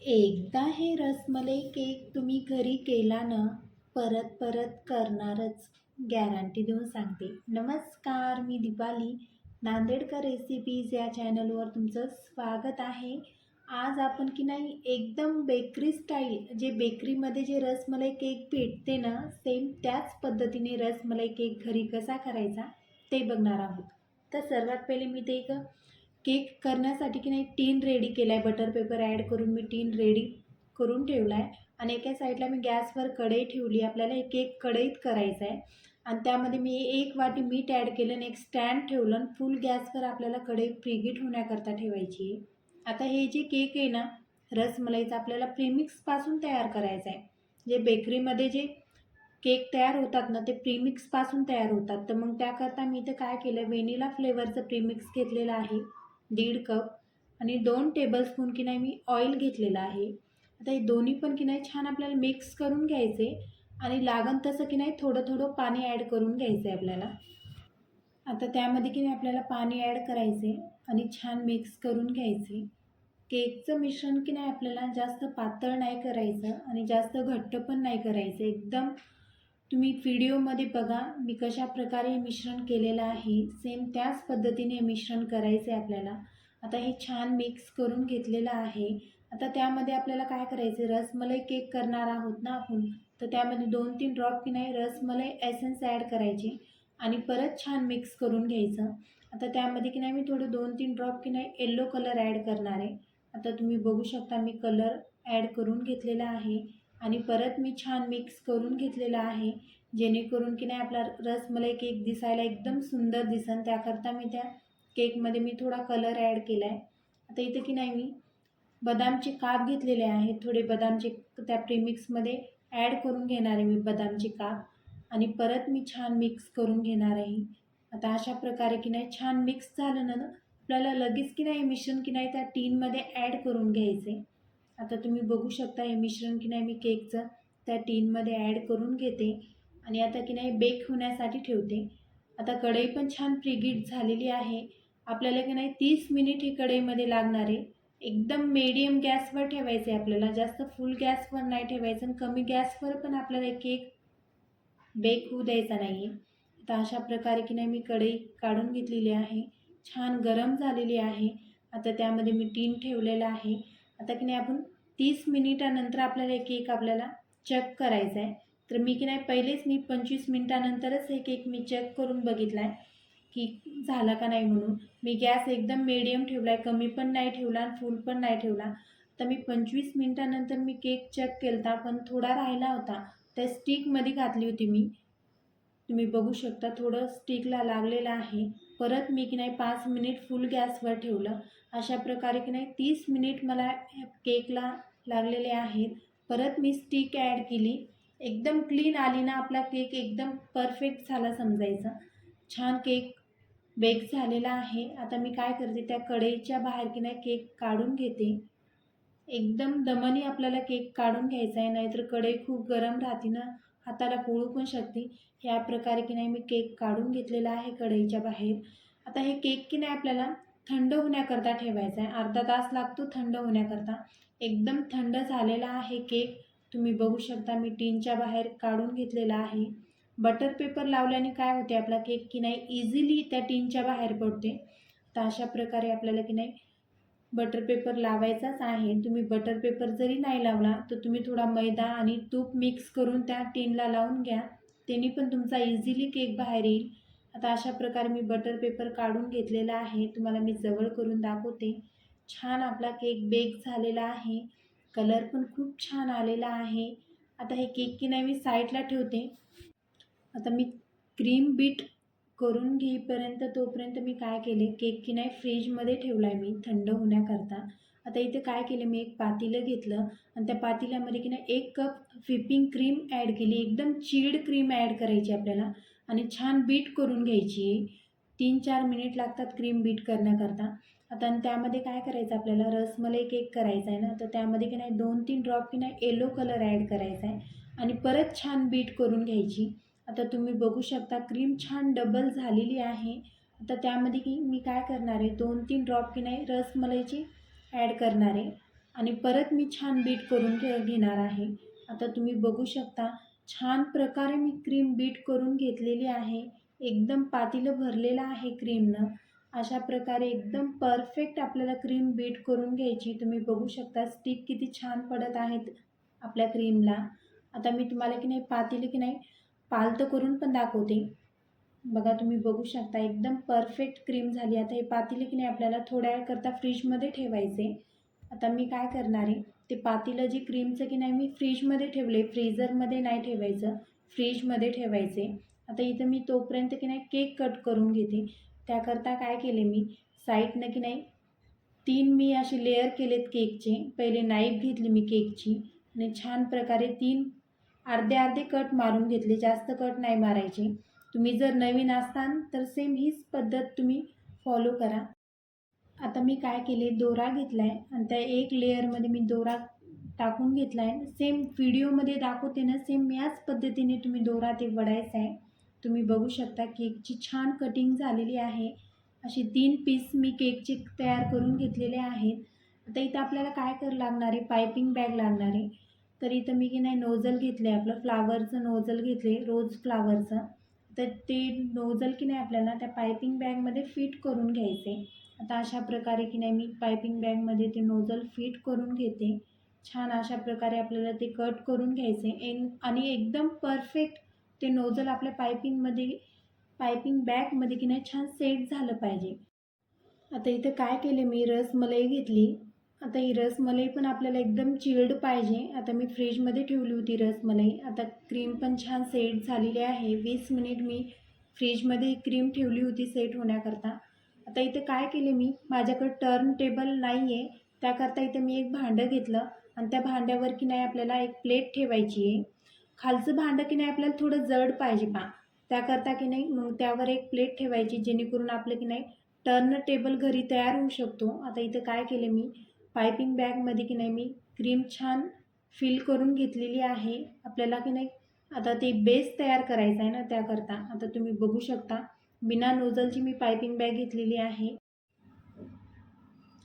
एकदा हे रसमलाई केक तुम्ही घरी केला ना, परत परत करणारच, गॅरंटी देऊन सांगते. नमस्कार, मी दीपाली, नांदेडकर रेसिपीज या चॅनलवर तुमचं स्वागत आहे. आज आपण की नाही एकदम बेकरी स्टाईल, जे बेकरीमध्ये जे रसमलाई केक भेटते ना, सेम त्याच पद्धतीने रसमलाई केक घरी कसा करायचा ते बघणार आहोत. तर सर्वात पहिले मी ते एक केक करण्यासाठी की नाही टीन रेडी केला आहे. बटर पेपर ॲड करून मी टीन रेडी करून ठेवला आहे आणि एका साईडला मी गॅसवर कढई ठेवली. आपल्याला हे केक कढईत करायचा आहे आणि त्यामध्ये मी 1 वाटी मीठ ॲड केलं आणि एक स्टँड ठेवलं आणि फुल गॅसवर आपल्याला कढई प्रीहीट होण्याकरता ठेवायची आहे. आता हे जे केक आहे ना रसमलाईचा, आपल्याला प्रीमिक्सपासून तयार करायचं आहे. जे बेकरीमध्ये जे केक तयार होतात ना, ते प्रीमिक्सपासून तयार होतात. तर मग त्याकरता मी इथं काय केलं, व्हॅनिला फ्लेवरचं प्रीमिक्स घेतलेलं आहे 1.5 कप आणि 2 टेबलस्पून की नाही मी ऑइल घेतलेलं आहे. आता हे दोन्ही पण की नाही छान आपल्याला मिक्स करून घ्यायचे आणि लागण तसं की नाही थोडं थोडं पाणी ॲड करून घ्यायचं आहे आपल्याला. आता त्यामध्ये की नाही आपल्याला पाणी ॲड करायचे आणि छान मिक्स करून घ्यायचे. केकचं मिश्रण की नाही आपल्याला जास्त पातळ नाही करायचं आणि जास्त घट्ट पण नाही करायचं. एकदम तुम्ही व्हिडिओमध्ये बघा मी कशा प्रकारे हे मिश्रण केलेलं आहे, सेम त्याच पद्धतीने हे मिश्रण करायचं आहे आपल्याला. आता हे छान मिक्स करून घेतलेलं आहे. आता त्यामध्ये आपल्याला काय करायचं, रसमलाई केक करणार आहोत ना आपण, तर त्यामध्ये 2-3 ड्रॉप की नाही रसमलाई एसेन्स ॲड करायचे आणि परत छान मिक्स करून घ्यायचं. आता त्यामध्ये की नाही मी थोडं 2-3 ड्रॉप की नाही येलो कलर ॲड करणार आहे. आता तुम्ही बघू शकता मी कलर ॲड करून घेतलेला आहे आणि परत मी छान मिक्स करून घेतलेला आहे, जेणेकरून की नाही आपला रसमलाई केक दिसायला एकदम सुंदर दिसेल. त्याकरता मी त्या केकमध्ये मी थोडा कलर ॲड केला आहे. आता इथं की नाही मी बदामचे काप घेतलेले आहेत. थोडे बदामचे त्या प्रीमिक्समध्ये ॲड करून घेणार आहे मी बदामचे काप आणि परत मी छान मिक्स करून घेणार आहे. आता अशा प्रकारे की नाही छान मिक्स झालं ना, आपल्याला लगेच की नाही मिश्रण की नाही त्या टीनमध्ये ॲड करून घ्यायचे. आता तुम्ही बघू शकता हे मिश्रण की नाही मी केकचं त्या टीनमध्ये ॲड करून घेते आणि आता की नाही बेक होण्यासाठी ठेवते. आता कढई पण छान प्रीहीट झालेली आहे. आपल्याला की नाही 30 मिनिट ही कढईमध्ये लागणार आहे. एकदम मीडियम गॅसवर ठेवायचं आहे आपल्याला, जास्त फुल गॅसवर नाही ठेवायचं आणि कमी गॅसवर पण आपल्याला केक बेक होऊ द्यायचा नाही आहे. आता अशा प्रकारे की नाही मी कढई काढून घेतलेली आहे, छान गरम झालेली आहे. आता त्यामध्ये मी टीन ठेवलेलं आहे. आता की नाही आपण 30 मिनिटानंतर आपल्याला हे केक आपल्याला चेक करायचा आहे. तर मी की नाही पहिलेच मी 25 मिनिटानंतरच हे केक मी चेक करून बघितला आहे की झाला का नाही म्हणून. मी गॅस एकदम मीडियम ठेवला आहे, कमी पण नाही ठेवला आणि फुल पण नाही ठेवला. तर मी 25 मिनिटानंतर मी केक चेक केला पण थोडा राहिला होता, त्या स्टिकमध्ये घातली होती मी. तुम्ही बघू शकता थोडं स्टिकला लागलेलं आहे. परत मी की नाही 5 मिनिट फुल गॅसवर ठेवलं. अशा प्रकारे की नाही 30 मिनिट मला केकला लागलेले आहेत. परत मी स्टिक ॲड केली, एकदम क्लीन आली ना आपला केक एकदम परफेक्ट झाला समजायचा. छान केक बेक झालेला आहे. आता मी काय करते, त्या कढईच्या बाहेर की नाही केक काढून घेते. एकदम दमाने आपल्याला केक काढून घ्यायचा आहे, नाहीतर कढई खूप गरम राहते ना, हाताला पोळू पण शकते. ह्या प्रकारे की नाही मी केक काढून घेतलेला आहे कढईच्या बाहेर. आता हे केक की नाही आपल्याला थंड होण्याकरता ठेवायचा आहे. अर्धा तास लागतो थंड होण्याकरता. एकदम थंड झालेला आहे केक. तुम्ही बघू शकता मी टीनच्या बाहेर काढून घेतलेला आहे. बटर पेपर लावल्याने काय होते, आपला केक की नाही इझिली त्या टीनच्या बाहेर पडते. तर अशा प्रकारे आपल्याला की नाही बटर पेपर लावायचाच आहे. तुम्ही बटर पेपर जरी नाही लावला तर तुम्ही थोडा मैदा आणि तूप मिक्स करून त्या टीनला लावून घ्या, त्यांनी पण तुमचा इझिली केक बाहेर येईल. आता अशा प्रकारे मी बटर पेपर काढून घेतलेला आहे. तुम्हाला मी जवळ करून दाखवते. छान आपला केक बेक झालेला आहे, कलर पण खूप छान आलेला आहे. आता हे केक की नाही मी साईडला ठेवते. आता मी क्रीम बीट करून घेईपर्यंत तोपर्यंत मी काय केले, केक की नाही फ्रीजमध्ये ठेवला आहे मी थंड होण्याकरता. आता इथे काय केलं, मी एक पातेलं घेतलं आणि त्या पातेल्यामध्ये की नाही 1 कप व्हिपिंग क्रीम ॲड केली. एकदम चिल्ड क्रीम ॲड करायची आपल्याला आणि छान बीट करून घ्यायची. 3-4 मिनिट लागतात क्रीम बीट करण्याकरता. आता आणि त्यामध्ये काय करायचं, आपल्याला रसमलाई केक करायचा आहे ना, तर त्यामध्ये की नाही 2-3 ड्रॉप की नाही येलो कलर ॲड करायचा आहे आणि परत छान बीट करून घ्यायची. आता तुम्ही बघू शकता क्रीम छान डबल झालेली आहे. आता त्यामध्ये की मी काय करणार आहे, 2-3 ड्रॉप की नाही रसमलाईची ॲड करणार आहे आणि परत मी छान बीट करून घेणार आहे. आता तुम्ही बघू शकता छान प्रकारे मी क्रीम बीट करून घेतलेली आहे. एकदम पातेलं भरलेलं आहे क्रीमनं. अशा प्रकारे एकदम परफेक्ट आपल्याला क्रीम बीट करून घ्यायची. तुम्ही बघू शकता स्टिक किती छान पडत आहेत आपल्या क्रीमला. आता मी तुम्हाला की नाही पातेलं की नाही पालतं करून पण दाखवते. बघा तुम्ही बघू शकता एकदम परफेक्ट क्रीम झाली. आता हे पातेलं की नाही आपल्याला थोड्या वेळकरता फ्रीजमध्ये ठेवायचे. आता मी काय करणार आहे, ते पातेलं जे क्रीमचं की नाही मी फ्रीजमध्ये ठेवले, फ्रीझरमध्ये नाही ठेवायचं, फ्रीजमध्ये ठेवायचे. आता इथं मी तोपर्यंत की नाही केक कट करून घेते. त्याकरता काय केले मी साईडनं की नाही 3 मी असे लेयर केलेत केकचे. पहिले नाईफ घेतली मी केकची आणि छान प्रकारे 3 अर्धे अर्धे कट मारून घेतले, जास्त कट नाही मारायचे. तुम्ही जर नवीन असाल तर सेम हीच पद्धत तुम्ही फॉलो करा. आता मी काय केले दोरा घेतला आहे आणि त्या एक लेअरमध्ये मी दोरा टाकून घेतला आहे. सेम व्हिडिओमध्ये दाखवते ना सेम याच पद्धतीने तुम्ही दोरा ते वडायचा आहे. तुम्ही बघू शकता केकची छान कटिंग झालेली आहे. असे 3 पीस मी केकचे तयार करून घेतलेले आहेत. आता इथं आपल्याला काय लागणार आहे, पायपिंग बॅग लागणार आहे. तर इथं मी की नाही नोझल घेतलं आहे, आपलं फ्लावरचं नोझल घेतले रोज फ्लावरचं. तर ते नोझल की नाही आपल्याला त्या पायपिंग बॅगमध्ये फिट करून घ्यायचे. आता अशा प्रकारे की नाही मी पायपिंग बॅगमध्ये ते नोझल फिट करून घेते. छान अशा प्रकारे आपल्याला ते कट करून घ्यायचे आणि एकदम परफेक्ट ते नोझल आपल्या पायपिंग बॅगमध्ये की नाही छान सेट झालं पाहिजे. आता इथं काय केले मी रसमलाई घेतली. आता ही रसमलाई पण आपल्याला एकदम चिल्ड पाहिजे. आता मी फ्रीजमध्ये ठेवली होती रसमलाई. आता क्रीम पण छान सेट झालेली आहे. 20 मिनिट मी फ्रीजमध्ये क्रीम ठेवली होती सेट होण्याकरता. आता इथं काय केले मी माझ्याकडे टर्न टेबल नाही आहे, त्याकरता इथं मी एक भांडं घेतलं आणि त्या भांड्यावर की नाही आपल्याला एक प्लेट ठेवायची आहे. खालचं भांडं की नाही आपल्याला थोडं जड पाहिजे त्याकरता की नाही मग त्यावर एक प्लेट ठेवायची जेणेकरून आपलं की नाही टर्न टेबल घरी तयार होऊ शकतो. आता इथं काय केले मी पायपिंग बॅगमध्ये की नाही मी क्रीम छान फिल करून घेतलेली आहे. आपल्याला की नाही आता ते बेस तयार करायचा आहे ना त्याकरता. आता तुम्ही बघू शकता बिना नोझलची मी पायपिंग बॅग घेतलेली आहे.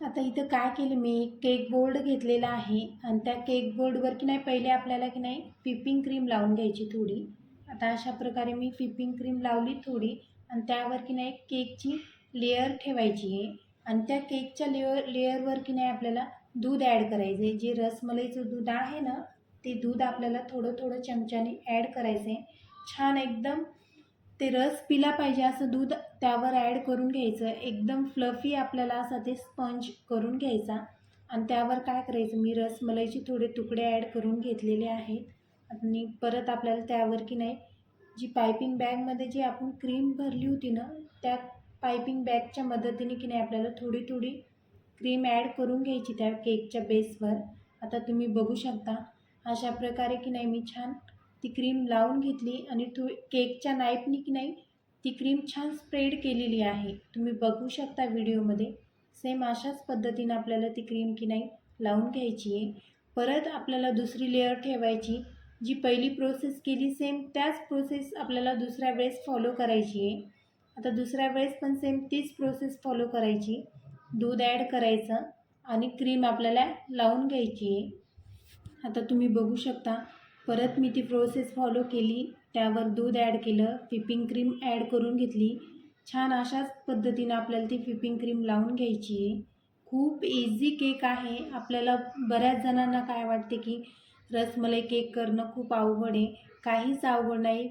आता इथं काय केलं मी केक बोर्ड घेतलेला आहे आणि त्या केक बोर्डवर की नाही पहिले आपल्याला की नाही व्हिपिंग क्रीम लावून घ्यायची थोडी. आता अशा प्रकारे मी व्हिपिंग क्रीम लावली थोडी आणि त्यावर की नाही केकची लेयर ठेवायची आहे आणि त्या केकच्या लेयरवर की नाही आपल्याला दूध ॲड करायचं आहे. जे रसमलाईचं दूध आहे ना ते दूध आपल्याला थोडं थोडं चमच्याने ॲड करायचं आहे. छान एकदम ते रस पिला पाहिजे असं दूध त्यावर ॲड करून घ्यायचं. एकदम फ्लफी आपल्याला असं ते स्पंज करून घ्यायचा आणि त्यावर काय करायचं मी रसमलाईचे थोडे तुकडे ॲड करून घेतलेले आहेत आणि परत आपल्याला त्यावर की नाही जी पायपिंग बॅगमध्ये जी आपण क्रीम भरली होती ना त्या पायपिंग बॅगच्या मदतीने की नाही आपल्याला थोडी थोडी क्रीम ॲड करून घ्यायची त्या केकच्या बेसवर. आता तुम्ही बघू शकता अशा प्रकारे की नाही मी छान ती क्रीम लावून घेतली आणि केकच्या नाईफनी की नाही ती क्रीम छान स्प्रेड केलेली आहे. तुम्ही बघू शकता व्हिडिओमध्ये. सेम अशाच पद्धतीनं आपल्याला ती क्रीम की नाही लावून घ्यायची आहे. परत आपल्याला दुसरी लेअर ठेवायची. जी पहिली प्रोसेस केली सेम त्याच प्रोसेस आपल्याला दुसऱ्या वेळेस फॉलो करायची आहे. आता दुसऱ्या वेळेस पण सेम तीच प्रोसेस फॉलो करायची. दूध ॲड करायचं आणि क्रीम आपल्याला लावून घ्यायची आहे. आता तुम्ही बघू शकता परत मी ती प्रोसेस फॉलो केली. त्यावर दूध ॲड केलं, व्हिपिंग क्रीम ॲड करून घेतली. छान अशाच पद्धतीनं आपल्याला ती व्हिपिंग क्रीम लावून घ्यायची आहे. खूप इझी केक आहे. आपल्याला बऱ्याच जणांना काय वाटते की रसमलाई केक करणं खूप अवघड आहे. काहीच अवघड नाही.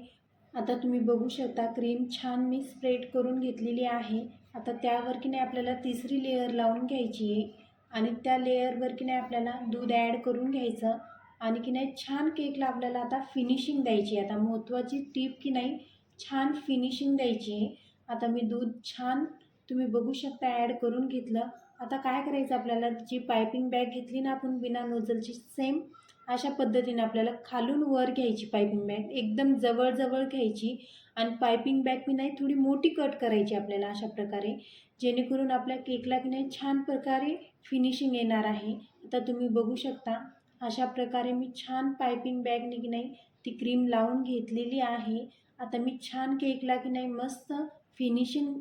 आता तुम्ही बघू शकता क्रीम छान मी स्प्रेड करून घेतलेली आहे. आता त्यावर की नाही आपल्याला तिसरी लेयर लावून घ्यायची आहे आणि त्या लेयरवर की नाही आपल्याला दूध ॲड करून घ्यायचं आणि की नाही छान केकला आपल्याला आता फिनिशिंग द्यायची. आता महत्त्वाची टीप की नाही छान फिनिशिंग द्यायची आहे. आता मी दूध छान तुम्ही बघू शकता ॲड करून घेतलं. आता काय करायचं आपल्याला जी पायपिंग बॅग घेतली ना आपण बिना नोझलची सेम अशा पद्धतीने आपल्याला खालून वर घ्यायची पायपिंग बॅग एकदम जवळ घ्यायची आणि पायपिंग बॅग की नाही थोडी मोठी कट करायची आपल्याला अशा प्रकारे जेणेकरून आपल्या केकला की नाही छान प्रकारे फिनिशिंग येणार आहे. आता तुम्ही बघू शकता अशा प्रकारे मी छान पायपिंग बॅगने की नाही ती क्रीम लावून घेतलेली आहे. आता मी छान केकला की नाही मस्त फिनिशिंग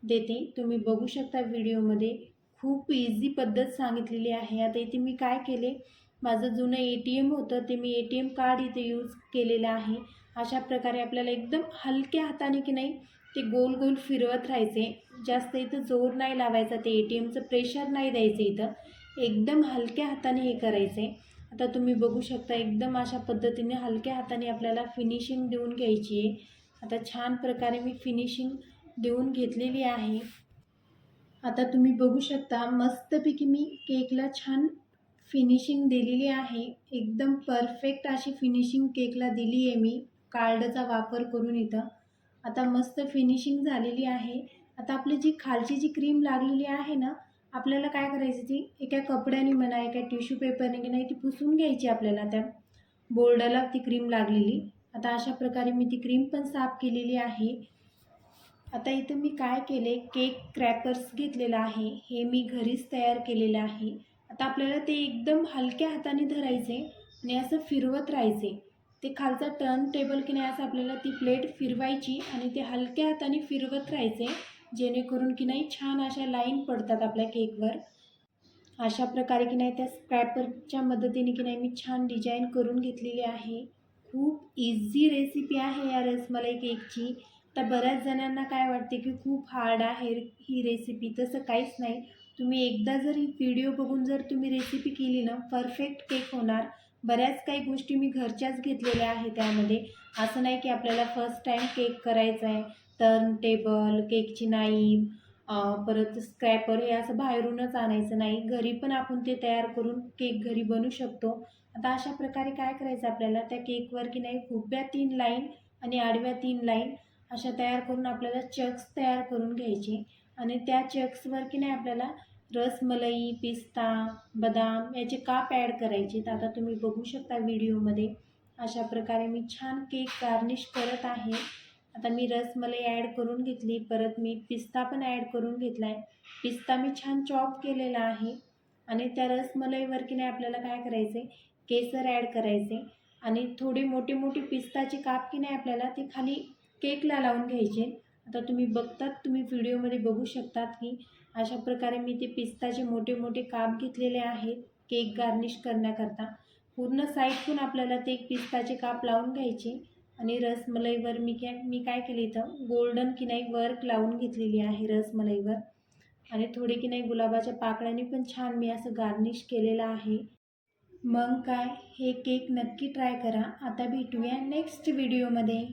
देते. तुम्ही बघू शकता व्हिडिओमध्ये खूप इझी पद्धत सांगितलेली आहे. आता इथे मी काय केले, माझं जुनं ATM होतं ते मी ATM कार्ड इथे यूज केलेलं आहे. अशा प्रकारे आपल्याला एकदम हलक्या हाताने की नाही ते गोल गोल फिरवत राहायचे. जास्त इथं जोर नाही लावायचा, ते ATMचं प्रेशर नाही द्यायचं इथं. एकदम हलक्या हाताने हे करायचे. आता तुम्ही बघू शकता एकदम अशा पद्धतीने हलक्या हाताने आपल्याला फिनिशिंग देऊन घ्यायची आहे. आता छान प्रकारे मी फिनिशिंग देऊन घेतलेली आहे. आता तुम्ही बघू शकता मस्तपैकी मी केकला छान फिनिशिंग दिलेली आहे. एकदम परफेक्ट अशी फिनिशिंग केकला दिली आहे मी कार्डचा वापर करून इथं. आता मस्त फिनिशिंग झालेली आहे. आता आपली जी खालची जी क्रीम लागलेली आहे ना, आपल्याला काय करायची ती एका कपड्याने म्हणा, एका टिश्यू पेपरने की नाही ती पुसून घ्यायची आपल्याला त्या बोर्डाला ती क्रीम लागलेली. आता अशा प्रकारे मी ती क्रीम पण साफ केलेली आहे. आता इथं मी काय केले, केक क्रॅकर्स घेतलेला आहे. हे मी घरीच तयार केलेलं आहे. आता आपल्याला ते एकदम हलक्या हाताने धरायचे आणि असं फिरवत राहायचे. ते खालचा टर्न टेबल की नाही असं आपल्याला ती प्लेट फिरवायची आणि ते हलक्या हाताने फिरवत राहायचे, जेणेकरून की नाही छान अशा लाईन पडतात आपल्या केकवर. अशा प्रकारे की नाही त्या स्क्रॅपरच्या मदतीने की नाही मी छान डिझाईन करून घेतलेली आहे. खूप इझी रेसिपी आहे या रसमलाई केकची. तर बऱ्याच जणांना काय वाटते की खूप हार्ड आहे ही रेसिपी, तसं काहीच नाही. तुम्ही एकदा जर ही व्हिडिओ बघून जर तुम्ही रेसिपी केली ना, परफेक्ट केक होणार. बऱ्याच काही गोष्टी मी घरच्याच घेतलेल्या आहे त्यामध्ये. असं नाही की आपल्याला फर्स्ट टाईम केक करायचा आहे. टर्न टेबल, केकची नाईफ, परत स्क्रॅपर हे असं बाहेरूनच आणायचं नाही. घरी पण आपण ते तयार करून केक घरी बनवू शकतो. आता अशा प्रकारे काय करायचं आपल्याला त्या केकवर की नाही उभ्या 3 लाईन आणि आडव्या 3 लाईन अशा तयार करून आपल्याला चक्स तयार करून घ्यायचे आणि त्या चक्सवर की नाही आपल्याला रसमलाई, पिस्ता, बदाम याचे काप ॲड करायचे. तर आता तुम्ही बघू शकता व्हिडिओमध्ये अशा प्रकारे मी छान केक गार्निश करत आहे. आता मी रसमलाई ॲड करून घेतली, परत मी पिस्ता पण ॲड करून घेतला आहे. पिस्ता मी छान चॉप केलेला आहे आणि त्या रसमलाईवर की नाही आपल्याला काय करायचे, केसर ॲड करायचे आणि थोडे मोठे मोठे पिस्ताचे काप की नाही आपल्याला ते खाली केकला लावून घ्यायचे. आता तुम्ही बघतात, तुम्ही व्हिडिओमध्ये बघू शकतात की अशा प्रकारे मी ते पिस्ताचे मोठे मोठे काप घेतलेले आहेत केक गार्निश करण्याकरता. पूर्ण साईडतून आपल्याला ते पिस्ताचे काप लावून घ्यायचे आणि रसमलाईवर मी काय केलं इथं गोल्डन की नाही वर्क लावून घेतलेली आहे रसमलाईवर आणि थोडे की नाही गुलाबाच्या पाकळ्यांनी पण छान मी असं गार्निश केलेलं आहे. मग काय, हे केक नक्की ट्राय करा. आता भेटूया नेक्स्ट व्हिडिओमध्ये.